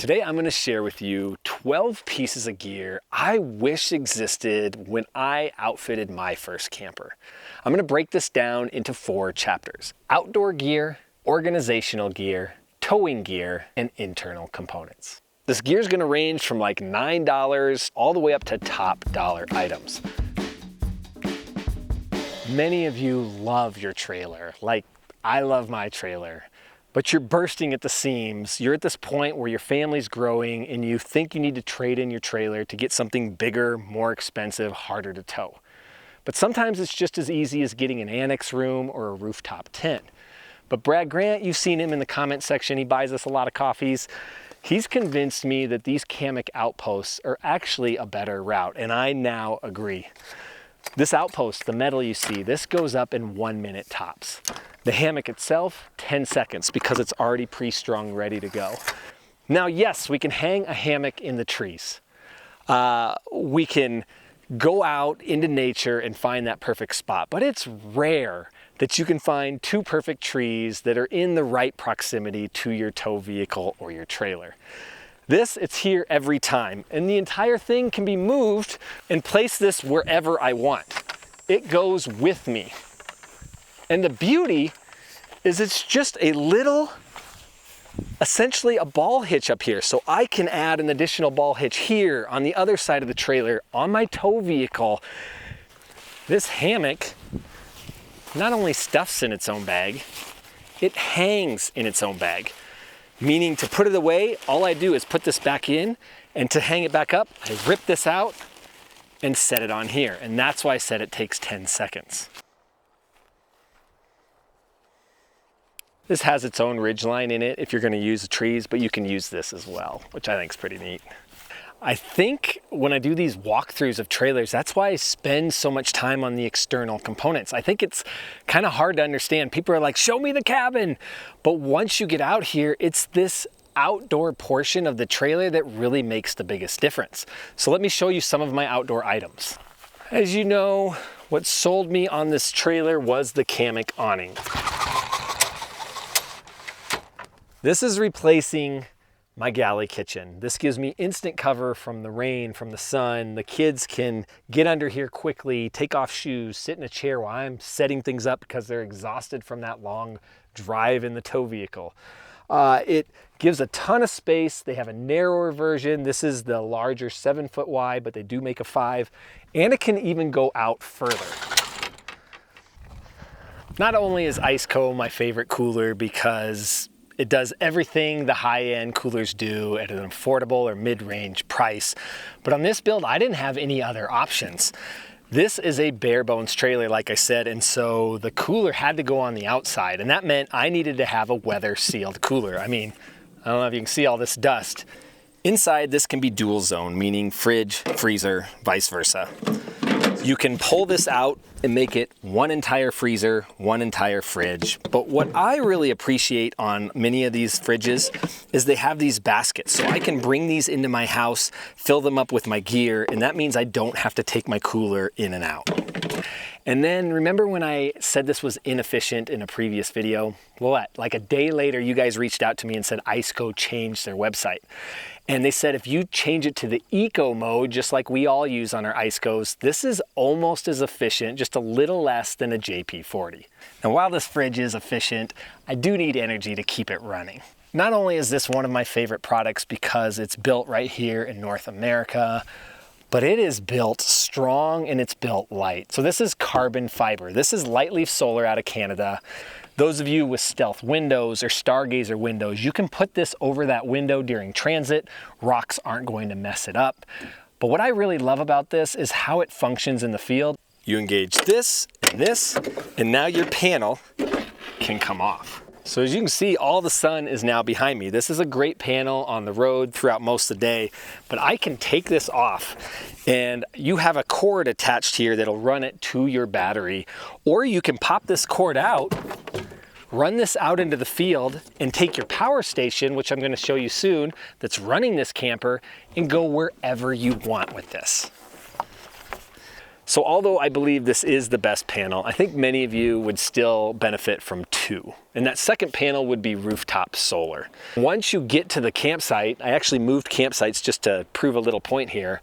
Today I'm going to share with you 12 pieces of gear I wish existed when I outfitted my first camper. I'm going to break this down into 4 chapters: outdoor gear, organizational gear, towing gear, and internal components. This gear is going to range from like $9 all the way up to top dollar items. Many of you love your trailer, like I love my trailer. But you're bursting at the seams. You're at this point where your family's growing and you think you need to trade in your trailer to get something bigger, more expensive, harder to tow. But sometimes it's just as easy as getting an annex room or a rooftop tent. But Brad Grant, you've seen him in the comment section. He buys us a lot of coffees. He's convinced me that these hammock outposts are actually a better route, and I now agree. This outpost, the metal you see, this goes up in 1 minute tops. The hammock itself, 10 seconds, because it's already pre-strung, ready to go. Now, yes, we can hang a hammock in the trees. We can go out into nature and find that perfect spot, but it's rare that you can find 2 perfect trees that are in the right proximity to your tow vehicle or your trailer. It's here every time, and the entire thing can be moved and place this wherever I want. It goes with me. And the beauty is it's just a little, essentially a ball hitch up here. So I can add an additional ball hitch here on the other side of the trailer on my tow vehicle. This hammock not only stuffs in its own bag, it hangs in its own bag. Meaning to put it away, all I do is put this back in, and to hang it back up, I rip this out and set it on here. And that's why I said it takes 10 seconds. This has its own ridge line in it if you're going to use the trees, but you can use this as well, which I think is pretty neat. I think when I do these walkthroughs of trailers, that's why I spend so much time on the external components. I think it's kind of hard to understand. People are like, show me the cabin. But once you get out here, it's this outdoor portion of the trailer that really makes the biggest difference. So let me show you some of my outdoor items. As you know, what sold me on this trailer was the hammock awning. This is replacing my galley kitchen. This gives me instant cover from the rain, from the sun. The kids can get under here quickly, take off shoes, sit in a chair while I'm setting things up because they're exhausted from that long drive in the tow vehicle. It gives a ton of space. They have a narrower version. This is the larger 7 foot wide, but they do make a 5, and it can even go out further. Not only is Iceco my favorite cooler because it does everything the high-end coolers do at an affordable or mid-range price, but on this build, I didn't have any other options. This is a bare bones trailer, like I said, and so the cooler had to go on the outside, and that meant I needed to have a weather-sealed cooler. I mean, I don't know if you can see all this dust. Inside, this can be dual zone, meaning fridge, freezer, vice versa. You can pull this out and make it one entire freezer, one entire fridge. But what I really appreciate on many of these fridges is they have these baskets. So I can bring these into my house, fill them up with my gear, and that means I don't have to take my cooler in and out. And then remember when I said this was inefficient in a previous video? Well, like a day later, you guys reached out to me and said Iceco changed their website. And they said if you change it to the eco mode, just like we all use on our Icecos, this is almost as efficient, just a little less than a JP40. Now, while this fridge is efficient, I do need energy to keep it running. Not only is this one of my favorite products because it's built right here in North America, but it is built strong and it's built light. So this is carbon fiber. This is Light Leaf Solar out of Canada. Those of you with stealth windows or stargazer windows, you can put this over that window during transit. Rocks aren't going to mess it up. But what I really love about this is how it functions in the field. You engage this, and now your panel can come off. So as you can see, all the sun is now behind me. This is a great panel on the road throughout most of the day, but I can take this off and you have a cord attached here that'll run it to your battery, or you can pop this cord out, run this out into the field and take your power station, which I'm going to show you soon, that's running this camper, and go wherever you want with this. So although I believe this is the best panel, I think many of you would still benefit from two. And that second panel would be rooftop solar. Once you get to the campsite, I actually moved campsites just to prove a little point here.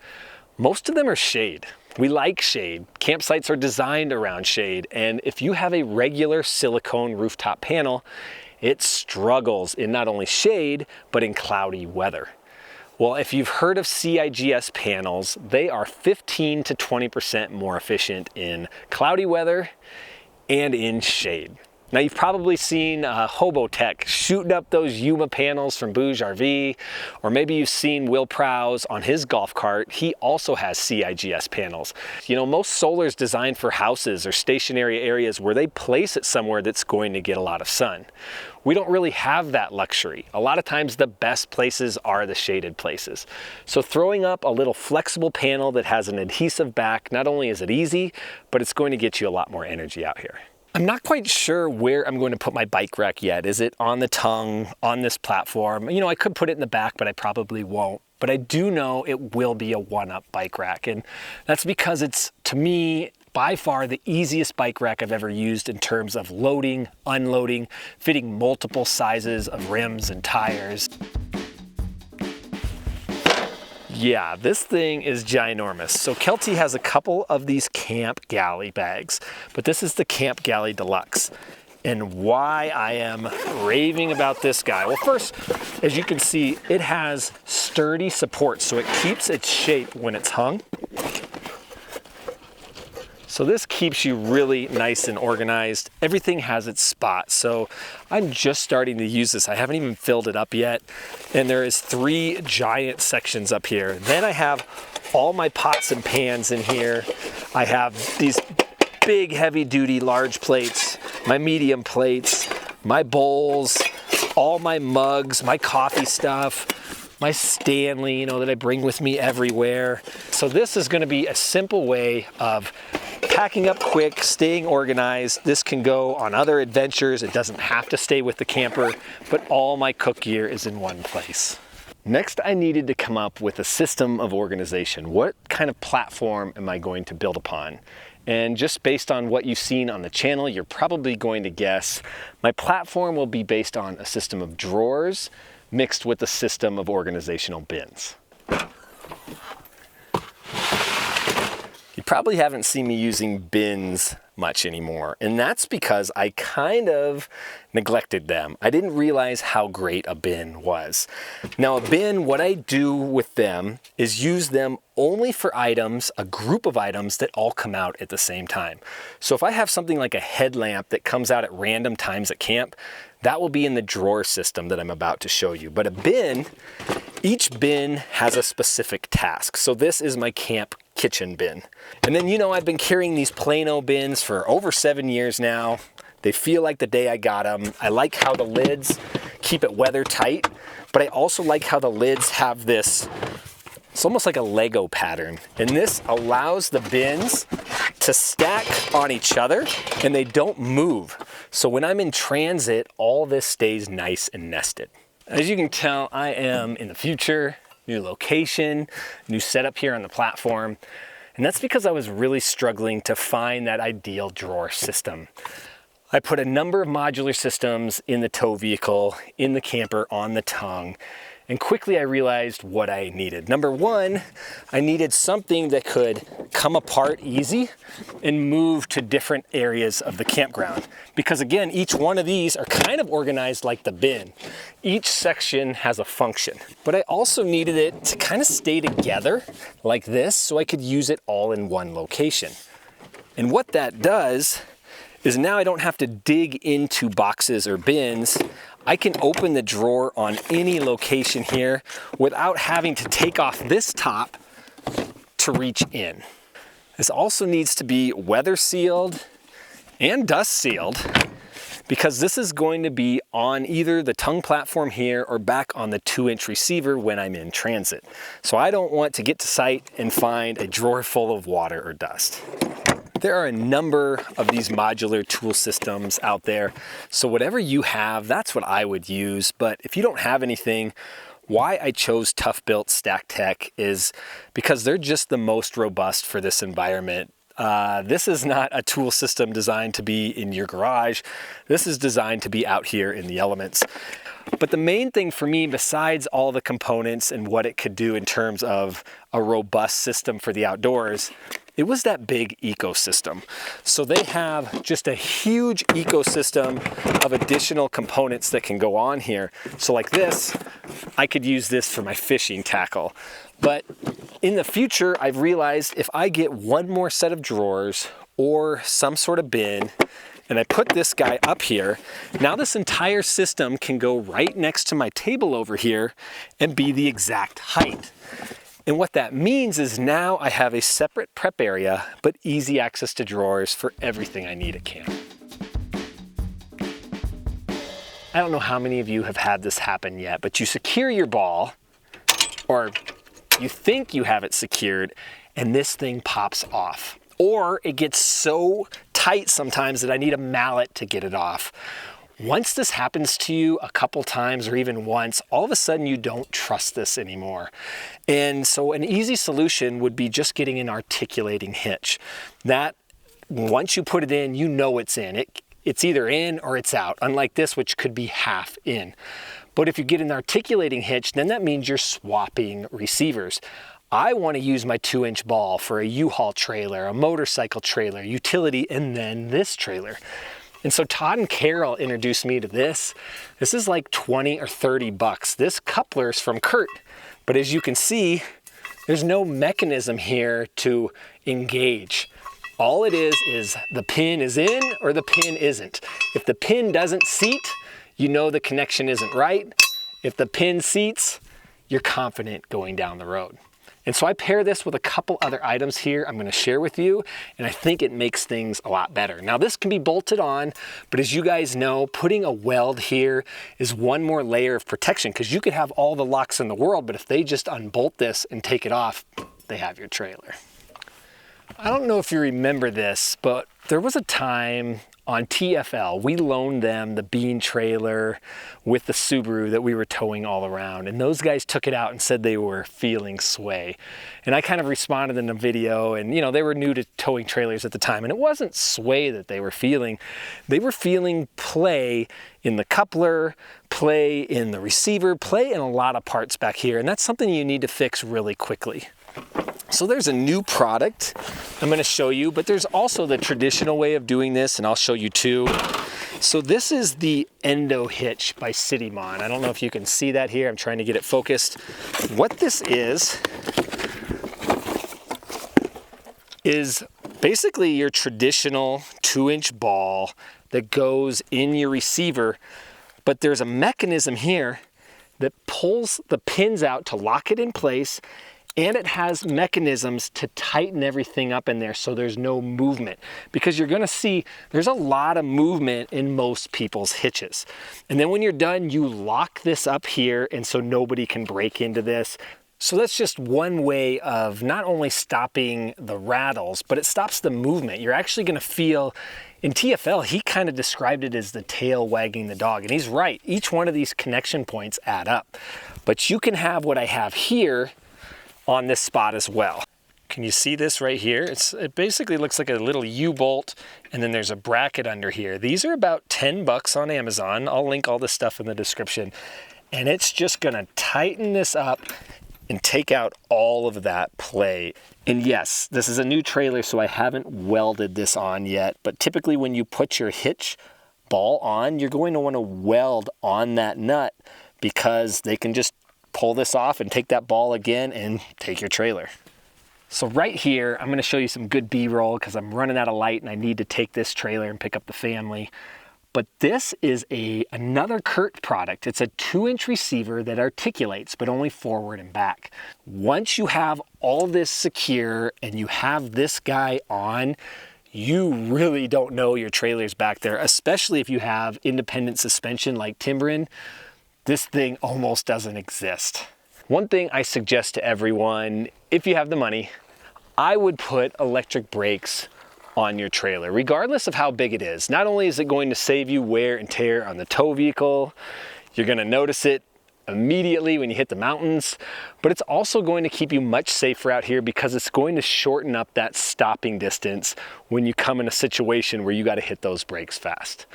Most of them are shade. We like shade. Campsites are designed around shade. And if you have a regular silicone rooftop panel, it struggles in not only shade, but in cloudy weather. Well, if you've heard of CIGS panels, they are 15 to 20% more efficient in cloudy weather and in shade. Now you've probably seen Hobotech shooting up those Yuma panels from Bouge RV, or maybe you've seen Will Prowse on his golf cart. He also has CIGS panels. You know, most solar is designed for houses or stationary areas where they place it somewhere that's going to get a lot of sun. We don't really have that luxury. A lot of times the best places are the shaded places. So throwing up a little flexible panel that has an adhesive back, not only is it easy, but it's going to get you a lot more energy out here. I'm not quite sure where I'm going to put my bike rack yet. Is it on the tongue, on this platform? You know, I could put it in the back, but I probably won't. But I do know it will be a one-up bike rack. And that's because it's, to me, by far the easiest bike rack I've ever used in terms of loading, unloading, fitting multiple sizes of rims and tires. Yeah, this thing is ginormous. So Kelty has a couple of these Camp Galley bags, but this is the Camp Galley Deluxe. And why I am raving about this guy. Well, first, as you can see, it has sturdy support, so it keeps its shape when it's hung. So this keeps you really nice and organized. Everything has its spot. So I'm just starting to use this. I haven't even filled it up yet. And there is 3 giant sections up here. Then I have all my pots and pans in here. I have these big heavy duty large plates, my medium plates, my bowls, all my mugs, my coffee stuff, my Stanley, you know, that I bring with me everywhere. So this is gonna be a simple way of packing up quick, staying organized. This can go on other adventures. It doesn't have to stay with the camper, but all my cook gear is in one place. Next, I needed to come up with a system of organization. What kind of platform am I going to build upon? And just based on what you've seen on the channel, you're probably going to guess my platform will be based on a system of drawers mixed with a system of organizational bins. You probably haven't seen me using bins much anymore, and that's because I kind of neglected them. I didn't realize how great a bin was. Now a bin, what I do with them is use them only for items, a group of items that all come out at the same time. So if I have something like a headlamp that comes out at random times at camp, that will be in the drawer system that I'm about to show you. But a bin, each bin has a specific task. So this is my camp kitchen bin. And then, you know, I've been carrying these Plano bins for over 7 years now. They feel like the day I got them. I like how the lids keep it weather tight, but I also like how the lids have this, it's almost like a Lego pattern. And this allows the bins to stack on each other and they don't move. So when I'm in transit, all this stays nice and nested. As you can tell, I am in the future, new location, new setup here on the platform. And that's because I was really struggling to find that ideal drawer system. I put a number of modular systems in the tow vehicle, in the camper, on the tongue, and quickly I realized what I needed. Number one, I needed something that could come apart easy and move to different areas of the campground. Because again, each one of these are kind of organized like the bin. Each section has a function. But I also needed it to kind of stay together like this so I could use it all in one location. And what that does is now I don't have to dig into boxes or bins. I can open the drawer on any location here without having to take off this top to reach in. This also needs to be weather sealed and dust sealed because this is going to be on either the tongue platform here or back on the 2-inch receiver when I'm in transit. So I don't want to get to site and find a drawer full of water or dust. There are a number of these modular tool systems out there. So whatever you have, that's what I would use. But if you don't have anything, why I chose Tough Built Stack Tech is because they're just the most robust for this environment. This is not a tool system designed to be in your garage. This is designed to be out here in the elements. But the main thing for me, besides all the components and what it could do in terms of a robust system for the outdoors, it was that big ecosystem. So they have just a huge ecosystem of additional components that can go on here. So like this, I could use this for my fishing tackle. But in the future, I've realized if I get one more set of drawers or some sort of bin, and I put this guy up here, now this entire system can go right next to my table over here and be the exact height. And what that means is now I have a separate prep area, but easy access to drawers for everything I need at camp. I don't know how many of you have had this happen yet, but you secure your ball, or you think you have it secured, and this thing pops off. Or it gets so tight sometimes that I need a mallet to get it off. Once this happens to you a couple times or even once, all of a sudden you don't trust this anymore. And so an easy solution would be just getting an articulating hitch. That, once you put it in, you know it's in. It's either in or it's out, unlike this, which could be half in. But if you get an articulating hitch, then that means you're swapping receivers. I want to use my 2-inch ball for a U-Haul trailer, a motorcycle trailer, utility, and then this trailer. And so Todd and Carol introduced me to this. This is like 20 or 30 bucks. This coupler's from Kurt, but as you can see, there's no mechanism here to engage. All it is the pin is in or the pin isn't. If the pin doesn't seat, you know the connection isn't right. If the pin seats, you're confident going down the road. And so I pair this with a couple other items here I'm going to share with you, and I think it makes things a lot better. Now this can be bolted on, but as you guys know, putting a weld here is one more layer of protection, because you could have all the locks in the world, but if they just unbolt this and take it off, they have your trailer. I don't know if you remember this, but there was a time on TFL, we loaned them the Bean trailer with the Subaru that we were towing all around. And those guys took it out and said they were feeling sway. And I kind of responded in a video, and you know, they were new to towing trailers at the time. And it wasn't sway that they were feeling play in the coupler, play in the receiver, play in a lot of parts back here. And that's something you need to fix really quickly. So there's a new product I'm going to show you, but there's also the traditional way of doing this, and I'll show you too. So this is the Endo Hitch by Citymon. I don't know if you can see that here. I'm trying to get it focused. What this is basically your traditional 2-inch ball that goes in your receiver, but there's a mechanism here that pulls the pins out to lock it in place. And it has mechanisms to tighten everything up in there so there's no movement. Because you're gonna see there's a lot of movement in most people's hitches. And then when you're done, you lock this up here, and so nobody can break into this. So that's just one way of not only stopping the rattles, but it stops the movement. You're actually gonna feel, in TFL, he kind of described it as the tail wagging the dog. And he's right, each one of these connection points add up. But you can have what I have here on this spot as well. Can you see this right here? It basically looks like a little U-bolt, and then there's a bracket under here. These are about 10 bucks on Amazon. I'll link all this stuff in the description. And it's just gonna tighten this up and take out all of that play. And yes, this is a new trailer, so I haven't welded this on yet, but typically when you put your hitch ball on, you're going to want to weld on that nut, because they can just pull this off and take that ball again and take your trailer. So right here, I'm gonna show you some good B-roll because I'm running out of light and I need to take this trailer and pick up the family. But this is another Kurt product. It's a 2-inch receiver that articulates, but only forward and back. Once you have all this secure and you have this guy on, you really don't know your trailer's back there, especially if you have independent suspension like Timberin. This thing almost doesn't exist. One thing I suggest to everyone, if you have the money, I would put electric brakes on your trailer, regardless of how big it is. Not only is it going to save you wear and tear on the tow vehicle, you're gonna notice it immediately when you hit the mountains, but it's also going to keep you much safer out here because it's going to shorten up that stopping distance when you come in a situation where you got to hit those brakes fast.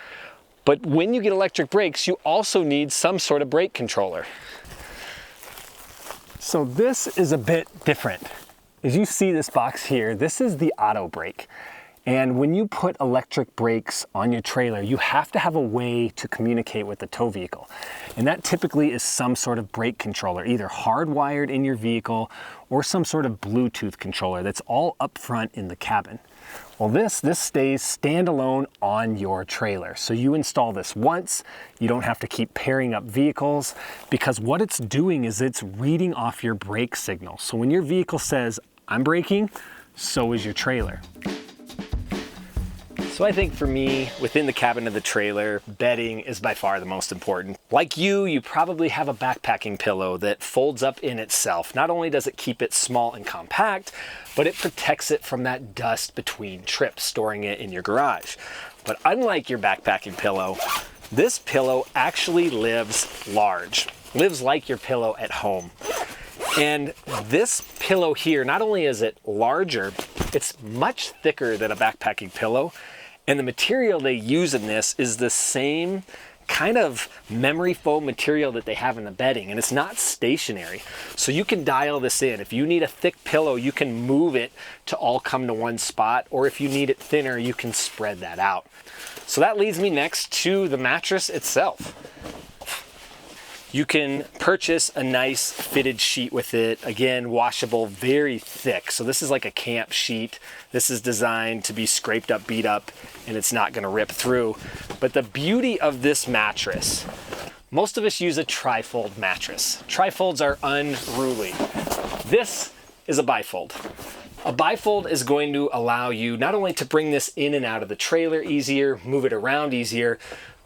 But when you get electric brakes, you also need some sort of brake controller. So this is a bit different. As you see this box here, this is the auto brake. And when you put electric brakes on your trailer, you have to have a way to communicate with the tow vehicle. And that typically is some sort of brake controller, either hardwired in your vehicle or some sort of Bluetooth controller that's all up front in the cabin. Well, this stays standalone on your trailer. So you install this once, you don't have to keep pairing up vehicles, because what it's doing is it's reading off your brake signal. So when your vehicle says, I'm braking, so is your trailer. So I think for me, within the cabin of the trailer, bedding is by far the most important. Like you probably have a backpacking pillow that folds up in itself. Not only does it keep it small and compact, but it protects it from that dust between trips, storing it in your garage. But unlike your backpacking pillow, this pillow actually lives large, lives like your pillow at home. And this pillow here, not only is it larger, it's much thicker than a backpacking pillow. And the material they use in this is the same kind of memory foam material that they have in the bedding, and it's not stationary. So you can dial this in. If you need a thick pillow, you can move it to all come to one spot, or if you need it thinner, you can spread that out. So that leads me next to the mattress itself. You can purchase a nice fitted sheet with it. Again, washable, very thick. So this is like a camp sheet. This is designed to be scraped up, beat up, and it's not gonna rip through. But the beauty of this mattress, most of us use a trifold mattress. Trifolds are unruly. This is a bifold. A bifold is going to allow you not only to bring this in and out of the trailer easier, move it around easier,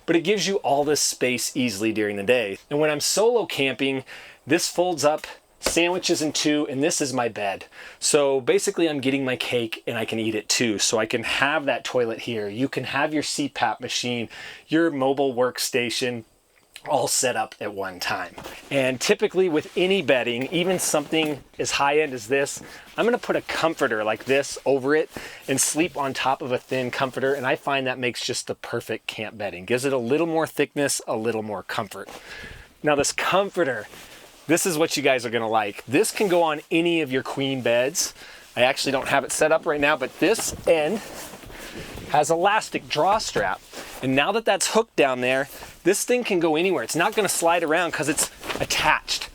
but it gives you all this space easily during the day. And when I'm solo camping, this folds up, sandwiches in two, and this is my bed. So basically I'm getting my cake and I can eat it too. So I can have that toilet here. You can have your CPAP machine, your mobile workstation, all set up at one time. And typically with any bedding, even something as high end as this, I'm gonna put a comforter like this over it and sleep on top of a thin comforter, and I find that makes just the perfect camp bedding. Gives it a little more thickness, a little more comfort. Now this comforter, this is what you guys are gonna like. This can go on any of your queen beds. I actually don't have it set up right now, but this end has elastic draw strap. And now that that's hooked down there, this thing can go anywhere. It's not gonna slide around because it's attached.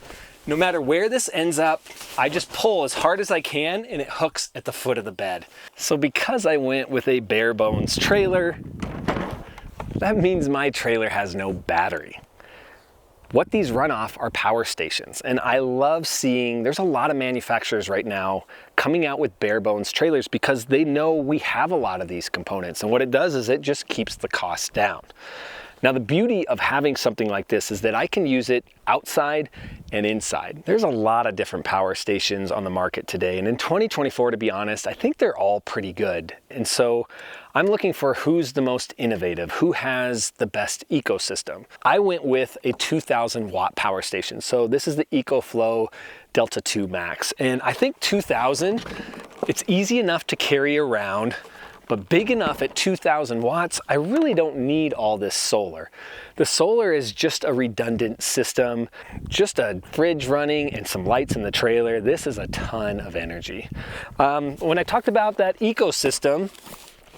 No matter where this ends up, I just pull as hard as I can and it hooks at the foot of the bed. So because I went with a bare bones trailer, that means my trailer has no battery. What these run off are power stations, and I love seeing there's a lot of manufacturers right now coming out with bare bones trailers because they know we have a lot of these components, and what it does is it just keeps the cost down. Now the beauty of having something like this is that I can use it outside and inside. There's a lot of different power stations on the market today, and in 2024, to be honest, I think they're all pretty good. And so I'm looking for who's the most innovative, who has the best ecosystem. I went with a 2000 watt power station. So this is the EcoFlow Delta 2 Max. And I think 2000, it's easy enough to carry around, but big enough at 2000 watts, I really don't need all this solar. The solar is just a redundant system, just a fridge running and some lights in the trailer. This is a ton of energy. When I talked about that ecosystem,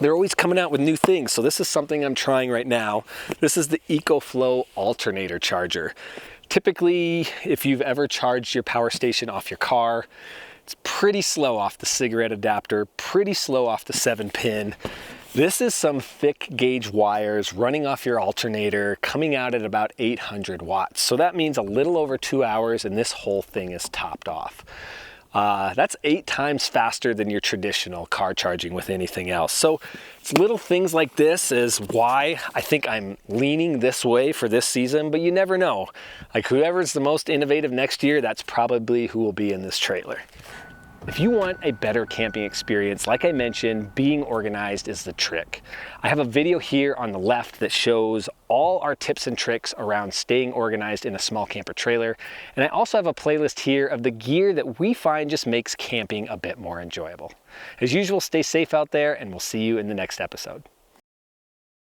they're always coming out with new things. So this is something I'm trying right now. This is the EcoFlow alternator charger. Typically, if you've ever charged your power station off your car, it's pretty slow off the cigarette adapter, pretty slow off the 7-pin. This is some thick gauge wires running off your alternator, coming out at about 800 watts. So that means a little over 2 hours and this whole thing is topped off. That's 8 times faster than your traditional car charging with anything else. So it's little things like this is why I think I'm leaning this way for this season, but you never know. Like whoever's the most innovative next year, that's probably who will be in this trailer. If you want a better camping experience, like I mentioned, being organized is the trick. I have a video here on the left that shows all our tips and tricks around staying organized in a small camper trailer. And I also have a playlist here of the gear that we find just makes camping a bit more enjoyable. As usual, stay safe out there, and we'll see you in the next episode.